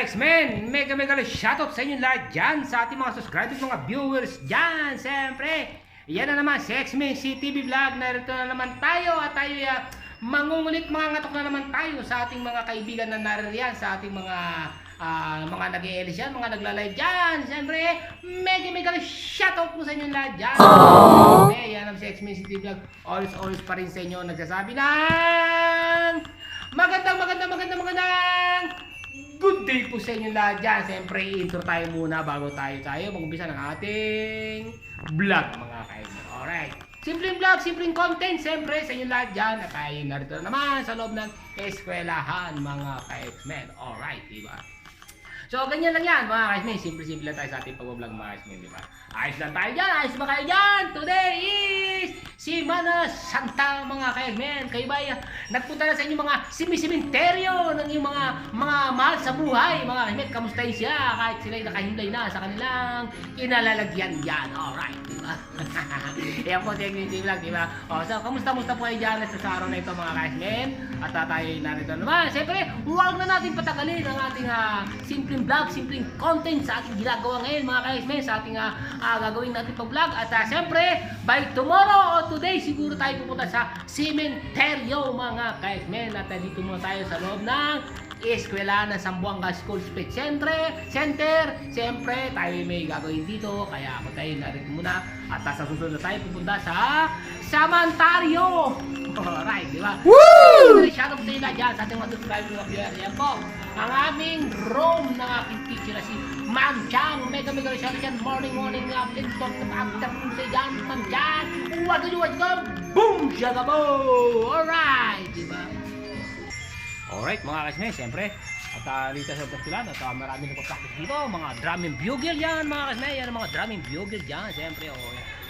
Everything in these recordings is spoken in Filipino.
X-Men, mega shoutout sa inyo lahat dyan, sa ating mga subscribers, mga viewers dyan. Siyempre, yan na naman si X-Men CTV Vlog. Narito na naman tayo at tayo mangungulit, mga ngatok na naman tayo sa ating mga kaibigan na naririyan, sa ating mga nag-e-elis yan, mga nagla-live dyan. Siyempre, mega shoutout po sa inyo lahat dyan. Yan naman si X-Men CTV Vlog. Always pa rin sa inyo nagsasabi ng magandang good day po sa inyo lahat dyan. Siyempre, intro tayo muna bago tayo mag-umpisa ng ating vlog, mga kaibigan. Alright. Simpleng vlog, simpleng content, siyempre sa inyo lahat dyan. At tayo narito na naman sa loob ng eskwelahan, mga ka-X-Men. Alright, diba? So, ganyan lang yan, mga ka-X-Men. Simple lang tayo sa ating pag-vlog, mga X-Men, diba? Ayos lang tayo dyan, ayos ba kayo dyan? Today is Semana Santa, mga ka-X-Men. Kayo ba nagpunta na sa inyong mga simisementeryo ng inyong mga mahal sa buhay, mga ka-X-Men? Kamustahin siya kahit sila'y nakahimlay na sa kanilang kinalalagyan yan. Alright, diba? Yan po, technically lang, diba? O, so, kamusta po kayo dyan sa araw na ito, mga ka-X-Men? At tayo narito naman. Siyempre, huwag na natin patagalin ang ating simpleng vlog, simpleng content sa ating ginagawa ngayon, mga ka-X-Men, sa ating gagawin natin pag-vlog. At siyempre, by tomorrow o today, siguro tayo pupunta sa sementeryo, mga ka-X-Men. At dito muna tayo sa loob ng eskwela ng Zamboanga School Speech Center. Siyempre, tayo may gagawin dito. Kaya ako tayo narito muna. At sa susunod tayo pupunta sa Samantario. Alright, di ba? Woo! Shoutout sa inyo dyan sa ating mga subscribers mga viewers. Yan po, ang aming Rome ng aking teacher na si Ma'am Chang. Mega shoutout dyan. Morning, talk to afternoon sa dyan, Ma'am Chang. What do you want to go? Boom! Shagabo! Alright, di ba? Alright, mga kasme, siyempre. At dito sa Bastilan, at marami nagpa-practice dito. Mga drum and bugle yan, mga kasme. Yan ang mga drum and bugle dyan, siyempre.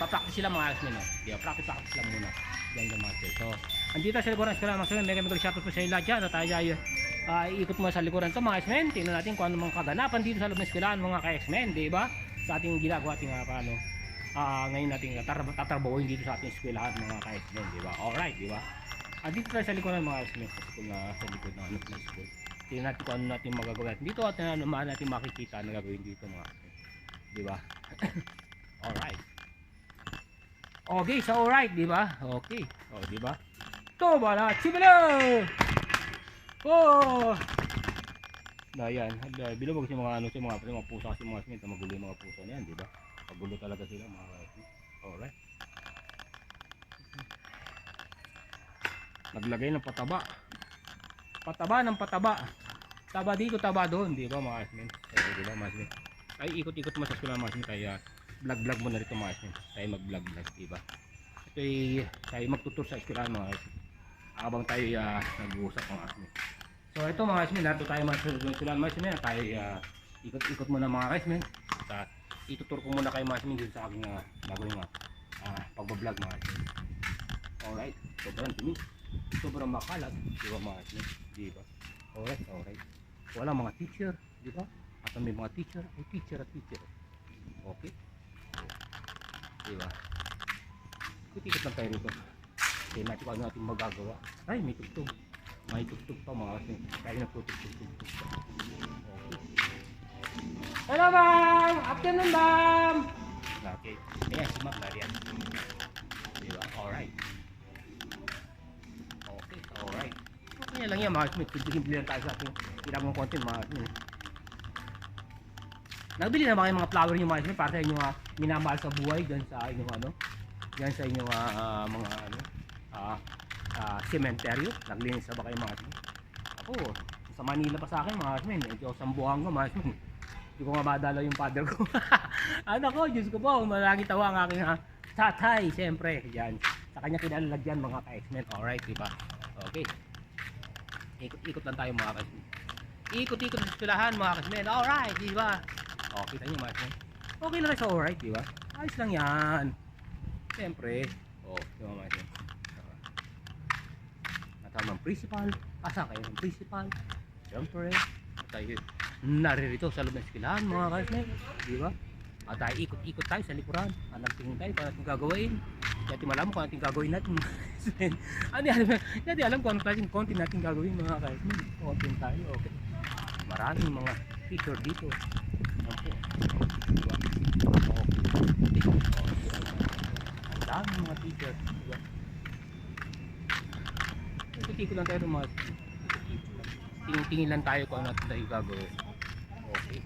Pa-practice sila, mga kasme. No? Practice lang muna. Yan yung mga kasme. So, andito sa likuran ng eskwela, mga kasme. Mega shoutout po sa inyo lahat dyan. At tayo iikot mo sa likuran ito, mga kasme. Tingnan natin kung ano mga kaganapan dito sa loob ng eskwelahan, mga ka-X-Men, di ba? Sa ating ginagawa, ating ngayon natin tatrabahuin dito sa ating eskwelahan, mga ka-X-Men, di ba? Alright, di ba? Dito tayo sa likuran, mga X-Men, sa likod ng school. Tingnan natin kung ano natin magagawa natin dito at ano natin makikita na gagawin dito, mga X-Men. Di ba? Alright. Okay, so alright, di ba? Okay. O, di ba? Toma na, chibala! Oh! Na yan, bilubog si mga mga pusa kasi mga X-Men, magulo yung mga pusa na yan, di ba? Magulo talaga sila, mga X-Men. Alright. Naglagay ng pataba ng pataba, taba dito, taba doon, di ba, mga X-Men? Di ba, mga X-Men? Ay, ikot mo sa eskwela, mga X-Men, kaya vlog mo na rito, mga X-Men. Tayo mag-vlog, di ba? Ito ay tayo magtutur sa eskwela, mga X-Men, habang tayo nag-uusap, mga X-Men. So ito, mga X-Men, nato tayo mga eskwela, mga X-Men, tayo ikot muna, mga X-Men. At itutur ko muna kayo, mga X-Men, dito sa aking gagawin pagbablog, mga X-Men. Alright, sobrang dumi, sobrang makalat, di ba, mga X-Men? Di ba? Alright. Wala mga teacher, di ba? At may mga teacher, ay teacher. Okay? Di ba? Ikot lang tayo rito. Kaya natin kung ano natin magagawa. Ay, may tugtog. May tugtog pa, mga X-Men. Kaya nagtutugtog. Okay. Hello, ma'am! Afternoon, ma'am! Okay. Ayan, si ma'am, nariyan. Di ba? Alright. Alright. Okay lang yan, mga X-Men. Simple lang tayo sa ating ginagawang content, mga X-Men. Nagbili na ba kayo mga flower nyo, mga X-Men, para sa inyong minamahal sa buhay dyan sa inyong dyan sa inyong sementeryo? Naglinis na ba kayo, mga X-Men? Ako, sa Manila pa sa akin, mga X-Men. Ito sa Zamboanga, mga X-Men. Hindi ko nga madala yung father ko. Ano ko, Diyos ko po, malagi tawa ang aking tatay, siyempre, dyan. Sa kanya kinalalagyan, mga ka-X-Men. Alright, diba? Okay. Ikot lang tayo, mga X-Men. Ikot sa eskwelahan, mga X-Men. Alright, diba? O, kita nyo, mga X-Men. Okay lang sa alright, diba? Ayos lang yan. Siyempre. O, diba, mga X-Men? Natamang principal. Asa kayo ng principal? Siyempre. Tayo naririto sa loob ng eskwelahan, mga X-Men. Diba? At tayo ikot tayo sa likuran. Nagtingin tayo kung natin gagawin. Hindi malaman kung natin gagawin natin. Hindi alam kung anong klaseng content natin gagawin, mga X-Men. Content tayo, okay. Maraming mga picture dito. Yan po. Diba? Okay. Ang dami mga picture. Diba? Tingin lang tayo ng mga tingin lang tayo kung ano tayo gagawin. Okay.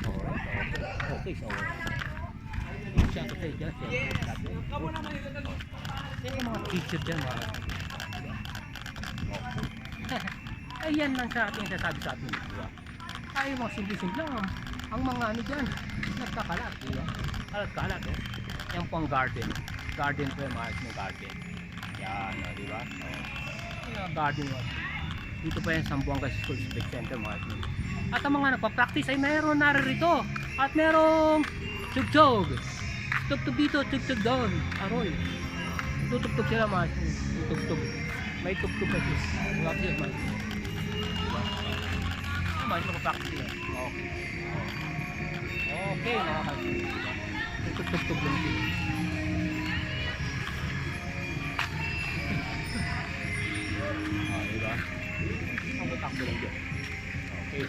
Alright, okay. So, siya ito tayo dyan. Yan yung mga picture dyan mga. Ayan lang sa ating sasabi sa ating diba? Tayo mga simple-simple lang ang mga ano dyan nagkakalat diba? Kalat oh. Yan po ang garden po yung mga garden yan o diba yung garden dito pa yan Zamboanga School Civic Center mga at ang mga nagpa-practice ay mayroon naririto at merong tugtog dito tugtog doon aroy tutugtog sila mga tugtog may tugtog kasi wala siya mga mas makapakti yan. Okay, nakakasya. Tugtog lang sila. Diba? Ang takbo lang dyan. Okay.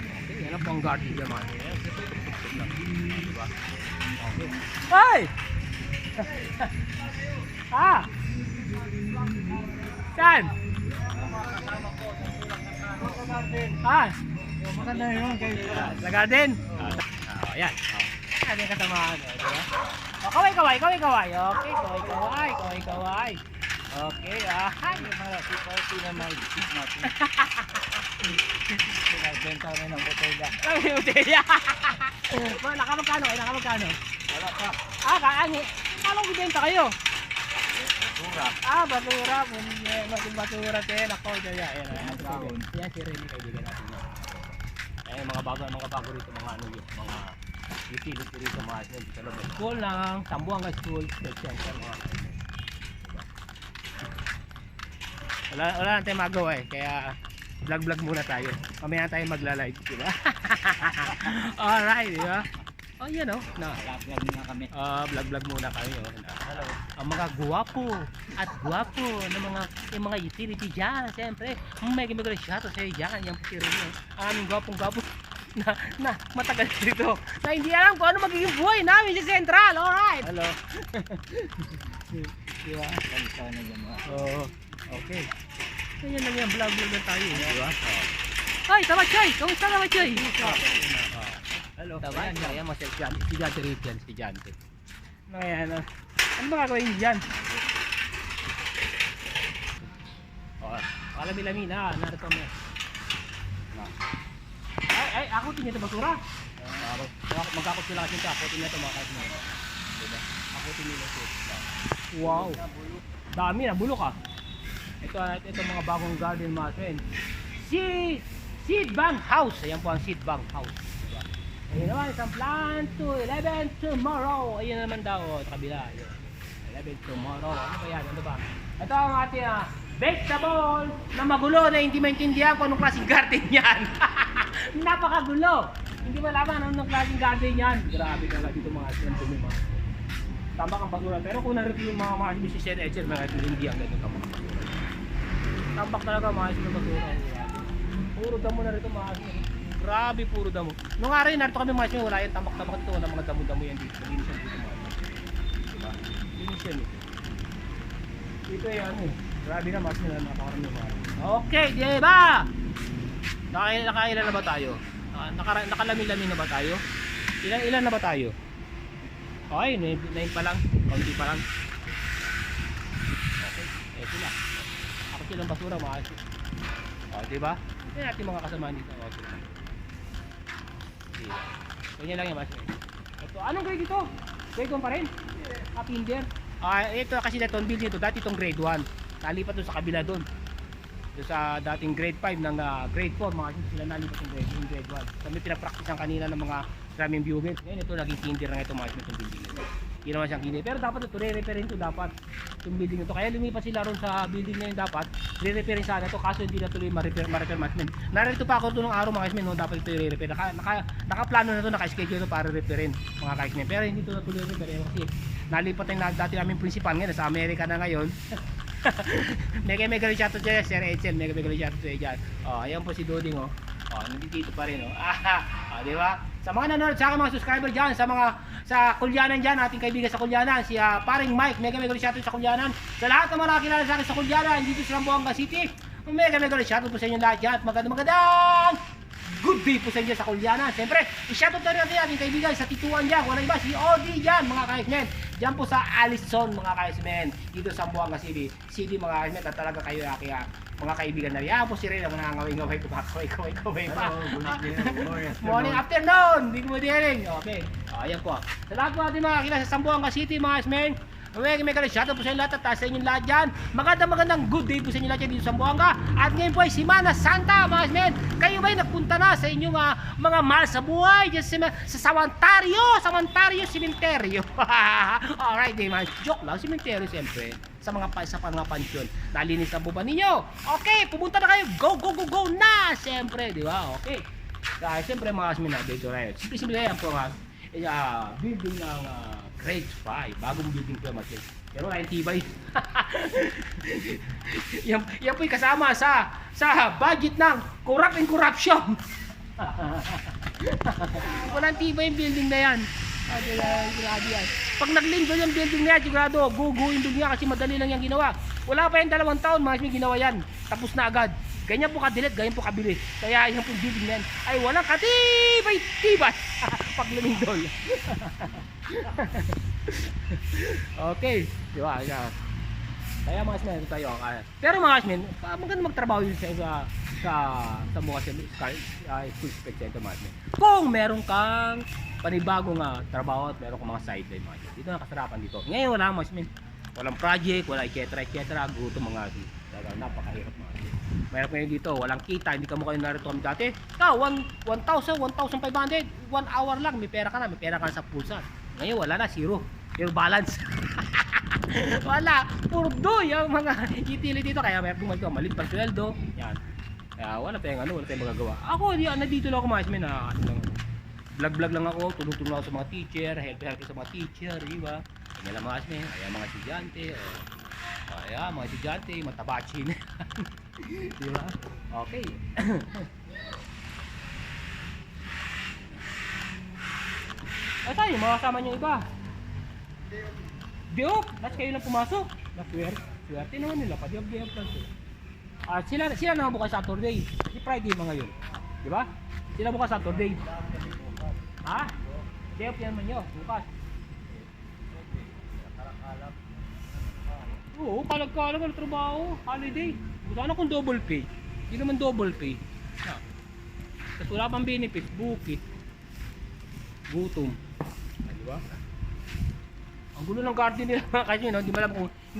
Okay, yan ang pang garden dyan mga. Tugtog lang. Diba? Okay. Ay! Saan? Maganda yun guys. Sa garden? Ayan. Ayan yung kasamaan. Diba? Kaway. Okay, kaway. Okay, Ay, para si Pauti na may isip natin. Pinagbenta na ng botella. Ay, botella. Nakamagkano? Wala pa. Kaani. Anong bibenta kayo? Basura. Basura. Masing basura din ako. Ayan. Yan si Rene kaibigan natin. Ayan, mga bago rito, mga ano yun, mga utility rito, mga sa loob ng school ng Zamboanga School Civic Center. Wala lang tayo magawa kaya vlog muna tayo. Mamaya tayo magla-live, di ba? Alright, di ba? Oh, yan o. Vlog muna kami. Vlog muna kami. Hello. Ang mga guwapo ng mga utility dyan. Siyempre, may shout out sa'yo dyan. Yan po si Rene. Aming gwapong na matagal dito. Na hindi alam kung ano magiging buhay namin sa Central. Alright. Hello. Diba? Kalisa na dyan mga. Oo. Okay. Ganyan lang yan. Vlog na tayo. Diba? Ay, tama Choy. Kamusta naman Choy? Hello. Tama, yan mga estudyante rito yan, estudyante. Ano yan? Ano ba gagawin dyan? Kalami-lami na, narito mo. Ay, akutin niya ito basura. Magkakot sila kasi ito, akutin niya ito mga kahit mo. Diba? Akutin nila ito. Wow. Dami na, bulok ah. Ito mga bagong garden mga friend. Seed Bank House. Ayan po ang Seed Bank House. Ayun naman, isang plan to 11 tomorrow. Ayun naman daw, sa kabila. 11 tomorrow. Ano ba yan? Ano ba? Ito ang ating vegetable na magulo na hindi maintindihan kung anong klaseng garden yan. Napakagulo. Hindi malaman anong klaseng garden yan. Grabe talaga dito mga dumi mga. Tambak ang basura. Pero kung narito yung mga si Sir Edsel, mga hindi ang ganito tambak ang basura. Tambak talaga mga ng basura. Puro damo na rito mga. Grabe, puro damo. Nung araw yun, narito kami mga siya, wala yung tambak-tambak dito, wala mga damo-damo yan dito. Linis yan dito mga. Diba? Linis yan eh. Dito yan eh. Grabe na, mas nila nakakarami mga. Okay, diba? Nakailan na ba tayo? Nakalami-lami na ba tayo? Ilan na ba tayo? Okay, 9 pa lang. Kaunti pa lang. Okay, eto na. Ako silang basura mga. O, diba? Ito natin mga kasama dito. Okay. Ganyan lang yung mas. Ito, anong grade ito? Grade 1 pa rin? Kinder. Ito kasi na itong building ito, dati itong grade 1. Nalipat doon sa kabila doon. Doon sa dating grade 5 ng grade 4, mga sila nalipat yung grade 1. Kami pinapractice ang kanina ng mga maraming viewers. Ngayon ito naging kinder na ito mga itong building ito. Hindi naman siyang kinder. Pero dapat ito, re-repair ito dapat. Itong building ito. Kaya lumipat sila ron sa building na yun dapat. Re-repair sana ito. Kaso hindi na tuloy ma-repair mga ismen. Narito pa ako ito ng araw mga ismen. No? Dapat ito i-repair. Nakaplano na ito, naka-schedule ito para repairin mga kaismen. Pero hindi ito na tuloy repair. Kasi nalipat na dati aming principal ngayon. Sa Amerika na ngayon. Mega shout out dyan, Sir Edsel. Mega shout out dyan. Ayan po si Doding. Oh, nandito pa rin, oh. Di ba? Sa mga nanonood sa akin, mga subscriber dyan, sa Kulyanan dyan, ating kaibigan sa Kulyanan, si paring Mike, mega shoutout sa Kulyanan. Sa lahat ng mga nakakilala sa akin sa Kulyanan, dito sa Zamboanga City, mega shoutout po sa inyo lahat dyan. Magandang good day po sa inyo sa Kulyanan. Siyempre, i-shoutout na rin natin ating kaibigan sa Tituan dyan, walang iba, si Odi dyan, mga kaismen. Dyan po sa Allison, mga kaismen, dito sa Zamboanga City, mga kaismen, at talaga kayo kaya mga kaibigan na rin. Po si Reyna, mga ngaway-ngaway, kumakaway pa. Morning, afternoon, hindi ko madiring. Okay, ayan po. Sa lahat po natin mga kakilala sa Zamboanga City, mga kaismen, may shoutout po sa inyo lahat at sa inyo lahat dyan. Magandang good day po sa inyo lahat dyan dito sa Zamboanga. At ngayon po ay Semana Santa, mga kaismen. Kayo ba'y nagpunta na sa inyong mga mahal sa buhay dyan sa Sawantario Cementerio? Alright, man. Joke lang, Cementerio siyempre. Sa mga pansyon. Nalinis na po ba ninyo? Okay, pumunta na kayo. Go na! Siyempre, di ba? Okay. Dahil siyempre mga kaismen na dito na yun. Simple yan po nga. Building ng grade 5. Bagong building po naman. Pero wala yung tibay. yan po'y kasama sa budget ng corrupt and corruption. Walang tibay yung building na yan. Sigurado yan. Pag naglindo yung building na yan, sigurado, guguin doon yan kasi madali lang yung ginawa. Wala pa yung 2 taon, mga may ginawa yan. Tapos na agad. Ganyan po kadilit, ganyan po kabilis. Kaya yung pong building na yan ay walang katibay. Pag lumindol. Okay, di ba? Kaya mga asmen tayo. Pero mga asmen, maganda magtrabaho yun sa mga school spec center mga asmen. Kung meron kang panibagong trabaho at meron kang mga sideline mga asmen. Dito ang kasarapan dito. Ngayon wala mga asmen. Walang project, wala etc. Gusto mga asmen. Napakahirap mga asmen. Meron kayo dito, walang kita, hindi ka mo kayo narito kami dati. 1,000, 1,500, 1 hour lang, may pera ka na sa pulsa. Ngayon wala na, zero balance. Wala, puro do yung mga utility dito. Kaya meron dito, malit pa sweldo. Yan. Kaya wala tayong magagawa. Ako, nandito lang ako mga asmen vlog lang ako, tulong ako sa mga teacher, help sa mga teacher, di ba? Kanya lang mga asmen, kaya mga estudyante, mga estudyante, matabachin. Di ba? Okay. Ay tayo, mga kasama nyo iba. Diop, that's kayo lang pumasok. Swerte naman nila, pa-diop lang to. Sila naman bukas Saturday. Si Friday mga yun. Di ba? Sila bukas Saturday. Ha? Diop yan man yun, bukas. Oo, kalag-kalag ang trabaho, holiday. Sana kung double pay. Hindi naman double pay. Kasi wala pang benefits, bukit. Gutom. Di ba? Ang gulo ng garden nila kasi no, hindi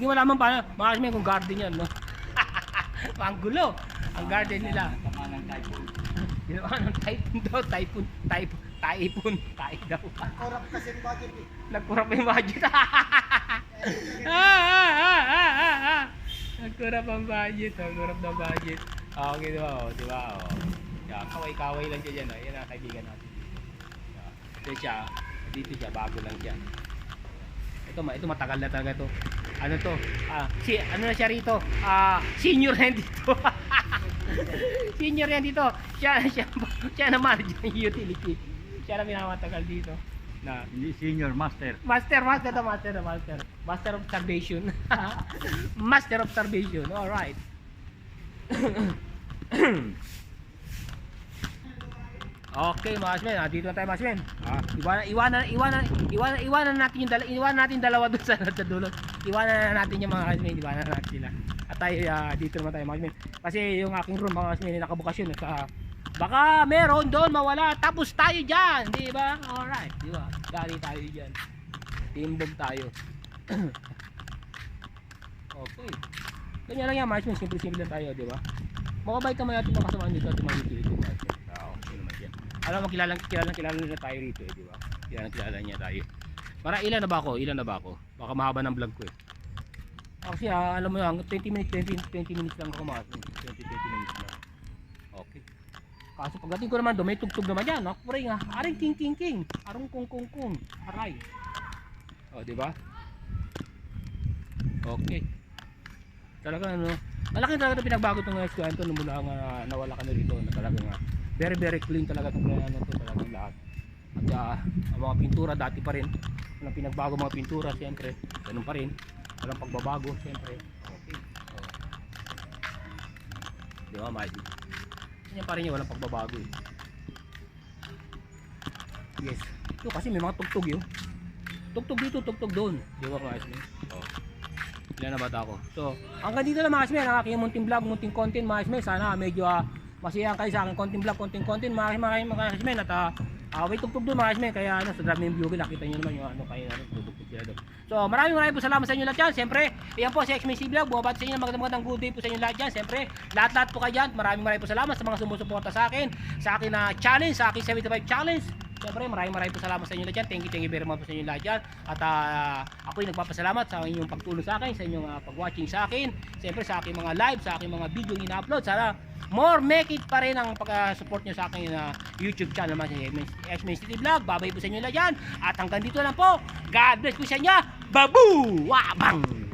mo alam paano, makasmin kung garden yan, no. Ang gulo ang garden nila. Ginawa ng typhoon daw, typhoon daw. Korap kasi yung budget eh. Nagkurap yung budget. Nagkurap ang budget, Okay, di ba? Yeah, kaway-kaway lang siya dyan, yan ang kaibigan natin. Dito siya, bago lang siya. Ito matagal na talaga to. Ano to? Ano na siya rito? Senior yan dito. Senior yan dito. Siya naman yung utility. Siya na minamatagal dito. Hindi senior, master. Master of observation. Master of observation. All right. Okay, mga asmen, dito na tayo mga asmen. Iwanan natin dalawa doon sa dulo. Iwanan natin yung mga asmen, iwanan natin sila. At tayo dito naman tayo mga asmen. Kasi yung aking room mga asmen nakabukas yun sa baka meron doon mawala tapos tayo diyan, di ba? Alright, di ba? Dali tayo diyan. Timbog tayo. Okay. Ganyan lang yan, mga asmen, simple lang tayo, di ba? Makabait naman natin mga kasama dito at mga utility mga asmen. Okay naman yan. Alam mo, kilala na tayo rito eh, di ba? Kilala niya tayo. Para ilan na ba ako? Baka mahaba ng vlog ko eh. Kasi alam mo lang, 20 minutes lang ako mga 20 minutes lang. Okay. Kaso pagdating ko naman doon, may tugtog naman yan. Akuray nga, aring king. Arong kung. Aray. O, di ba? Okay. Talaga ano, malaki talaga pinagbago itong estudyante nung mula nga nawala ka na rito na talaga nga Very very clean talaga itong ano to talaga lahat. At ang mga pintura dati pa rin. Walang pinagbago mga pintura siyempre. Ganun pa rin. Walang pagbabago siyempre. Okay. Oh. Di ba, Mike? Ganyan pa rin yun, walang pagbabago eh. Yes. Ito kasi may mga tugtog yun. Tugtog dito, tugtog doon. Di ba, mga isme? Oh. Ilan na bata ako. So, hanggang dito na mga isme, ang aking munting vlog, munting content mga isme. Sana medyo masiyahan kayo sa aking konting vlog, konting content mga isme. At wait tugtog doon mga isme. Kaya ano, sa drum yung vlog, nakita nyo naman yung ano, kayo ano, tugtog sila doon. So, maraming po salamat sa inyo lahat dyan. Siyempre, iyan po si XMC Vlog. Bumabati sa inyo, magandang good day po sa inyo lahat dyan. Siyempre, lahat po kayo dyan. Maraming po salamat sa mga sumusuporta sa akin na challenge, sa akin 75 challenge. Siyempre, maraming po salamat sa inyo lahat dyan. Thank you very much po sa inyo lahat dyan. At ako'y nagpapasalamat sa inyong pagtulong sa akin, sa inyong pag-watching sa akin. Siyempre, sa aking mga live, sa aking mga video ina-upload. Sana more make it pa rin ang pag-support nyo sa aking YouTube channel naman sa XMC Vlog. Babay po sa inyo lahat dyan. At hanggang dito lang po. God bless po sa inyo. Babu! Wabang!